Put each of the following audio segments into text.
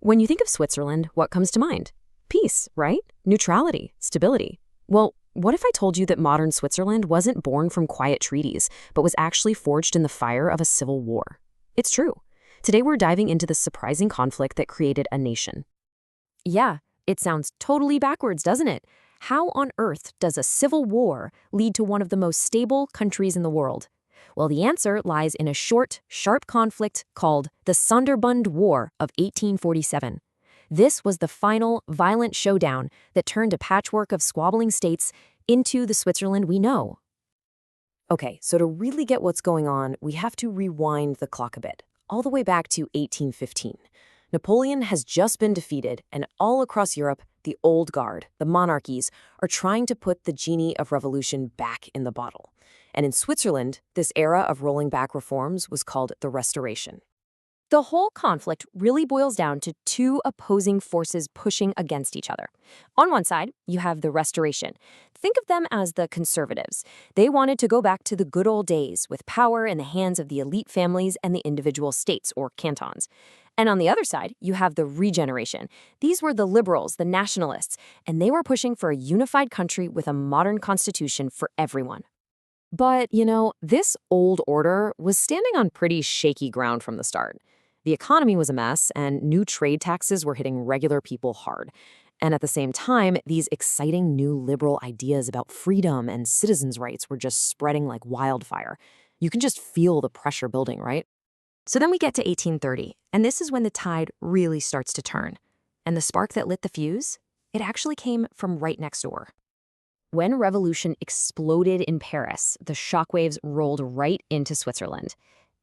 When you think of Switzerland, what comes to mind? Peace, right? Neutrality, stability. Well, what if I told you that modern Switzerland wasn't born from quiet treaties, but was actually forged in the fire of a civil war? It's true. Today we're diving into the surprising conflict that created a nation. Yeah, it sounds totally backwards, doesn't it? How on earth does a civil war lead to one of the most stable countries in the world? Well, the answer lies in a short, sharp conflict called the Sonderbund War of 1847. This was the final, violent showdown that turned a patchwork of squabbling states into the Switzerland we know. Okay, so to really get what's going on, we have to rewind the clock a bit, all the way back to 1815. Napoleon has just been defeated, and all across Europe, the old guard, the monarchies, are trying to put the genie of revolution back in the bottle. And in Switzerland, this era of rolling back reforms was called the Restoration. The whole conflict really boils down to two opposing forces pushing against each other. On one side, you have the Restoration. Think of them as the conservatives. They wanted to go back to the good old days with power in the hands of the elite families and the individual states or cantons. And on the other side, you have the Regeneration. These were the liberals, the nationalists, and they were pushing for a unified country with a modern constitution for everyone. But, this old order was standing on pretty shaky ground from the start. The economy was a mess, and new trade taxes were hitting regular people hard. And at the same time, these exciting new liberal ideas about freedom and citizens' rights were just spreading like wildfire. You can just feel the pressure building, right? So then we get to 1830, and this is when the tide really starts to turn. And the spark that lit the fuse? It actually came from right next door. When revolution exploded in Paris, the shockwaves rolled right into Switzerland.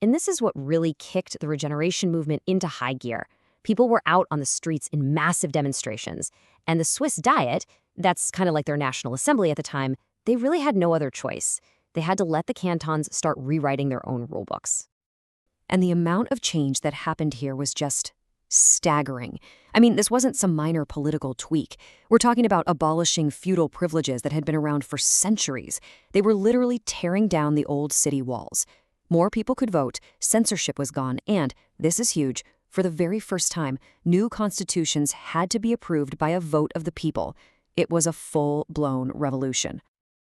And this is what really kicked the regeneration movement into high gear. People were out on the streets in massive demonstrations. And the Swiss Diet, that's kind of like their national assembly at the time, they really had no other choice. They had to let the cantons start rewriting their own rulebooks. And the amount of change that happened here was just staggering. I mean, this wasn't some minor political tweak. We're talking about abolishing feudal privileges that had been around for centuries. They were literally tearing down the old city walls. More people could vote, censorship was gone, and, this is huge, for the very first time, new constitutions had to be approved by a vote of the people. It was a full-blown revolution.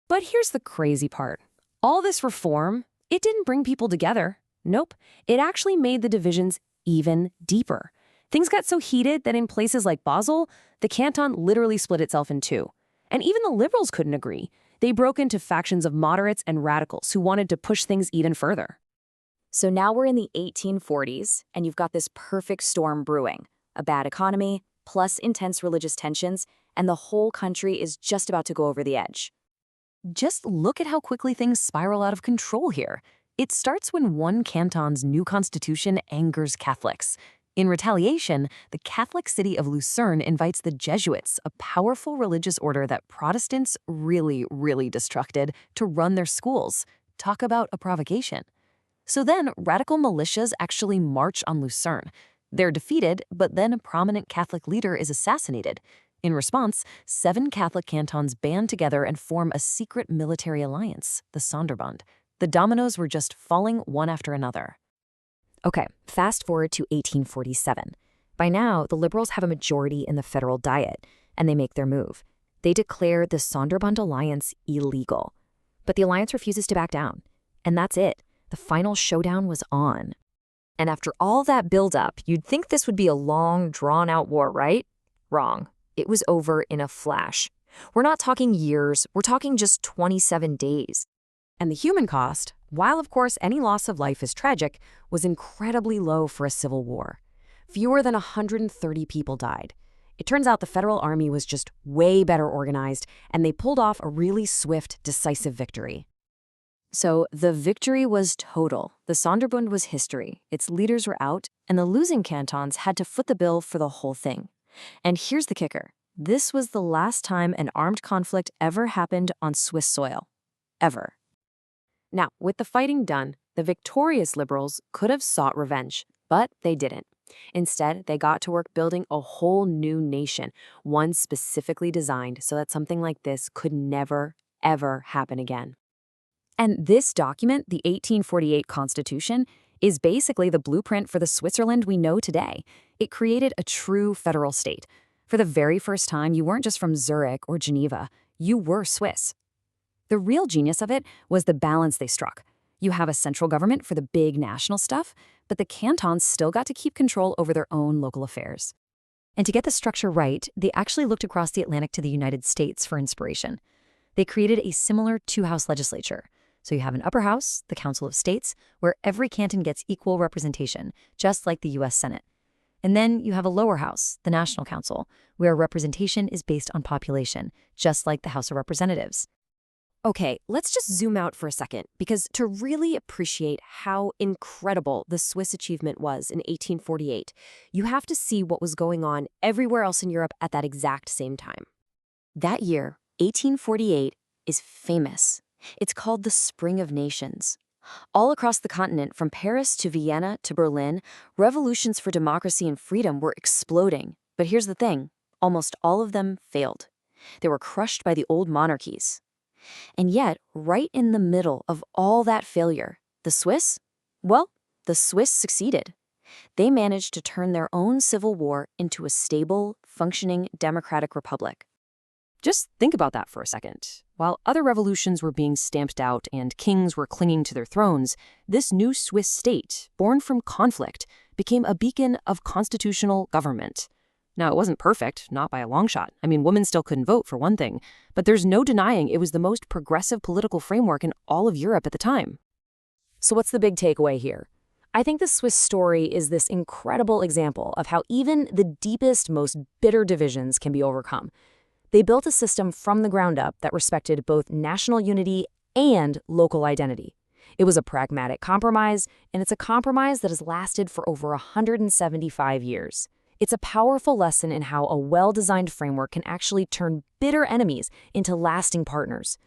But here's the crazy part. All this reform, it didn't bring people together. Nope, it actually made the divisions even deeper. Things got so heated that in places like Basel, the canton literally split itself in two. And even the liberals couldn't agree. They broke into factions of moderates and radicals who wanted to push things even further. So now we're in the 1840s, and you've got this perfect storm brewing. A bad economy, plus intense religious tensions, and the whole country is just about to go over the edge. Just look at how quickly things spiral out of control here. It starts when one canton's new constitution angers Catholics. In retaliation, the Catholic city of Lucerne invites the Jesuits, a powerful religious order that Protestants really, really distrusted, to run their schools. Talk about a provocation. So then, radical militias actually march on Lucerne. They're defeated, but then a prominent Catholic leader is assassinated. In response, 7 Catholic cantons band together and form a secret military alliance, the Sonderbund. The dominoes were just falling one after another. Okay, fast forward to 1847. By now, the liberals have a majority in the federal diet, and they make their move. They declare the Sonderbund alliance illegal. But the alliance refuses to back down. And that's it. The final showdown was on. And after all that buildup, you'd think this would be a long, drawn-out war, right? Wrong. It was over in a flash. We're not talking years, we're talking just 27 days. And the human cost, while of course any loss of life is tragic, was incredibly low for a civil war. Fewer than 130 people died. It turns out the federal army was just way better organized, and they pulled off a really swift, decisive victory. So the victory was total. The Sonderbund was history. Its leaders were out, and the losing cantons had to foot the bill for the whole thing. And here's the kicker. This was the last time an armed conflict ever happened on Swiss soil. Ever. Now, with the fighting done, the victorious liberals could have sought revenge, but they didn't. Instead, they got to work building a whole new nation, one specifically designed so that something like this could never, ever happen again. And this document, the 1848 Constitution, is basically the blueprint for the Switzerland we know today. It created a true federal state. For the very first time, you weren't just from Zurich or Geneva, you were Swiss. The real genius of it was the balance they struck. You have a central government for the big national stuff, but the cantons still got to keep control over their own local affairs. And to get the structure right, they actually looked across the Atlantic to the United States for inspiration. They created a similar two-house legislature. So you have an upper house, the Council of States, where every canton gets equal representation, just like the U.S. Senate. And then you have a lower house, the National Council, where representation is based on population, just like the House of Representatives. Okay, let's just zoom out for a second, because to really appreciate how incredible the Swiss achievement was in 1848, you have to see what was going on everywhere else in Europe at that exact same time. That year, 1848, is famous. It's called the Spring of Nations. All across the continent, from Paris to Vienna to Berlin, revolutions for democracy and freedom were exploding. But here's the thing, almost all of them failed. They were crushed by the old monarchies. And yet, right in the middle of all that failure, the Swiss succeeded. They managed to turn their own civil war into a stable, functioning democratic republic. Just think about that for a second. While other revolutions were being stamped out and kings were clinging to their thrones, this new Swiss state, born from conflict, became a beacon of constitutional government. Now, it wasn't perfect, not by a long shot. I mean, women still couldn't vote, for one thing. But there's no denying it was the most progressive political framework in all of Europe at the time. So what's the big takeaway here? I think the Swiss story is this incredible example of how even the deepest, most bitter divisions can be overcome. They built a system from the ground up that respected both national unity and local identity. It was a pragmatic compromise, and it's a compromise that has lasted for over 175 years. It's a powerful lesson in how a well-designed framework can actually turn bitter enemies into lasting partners.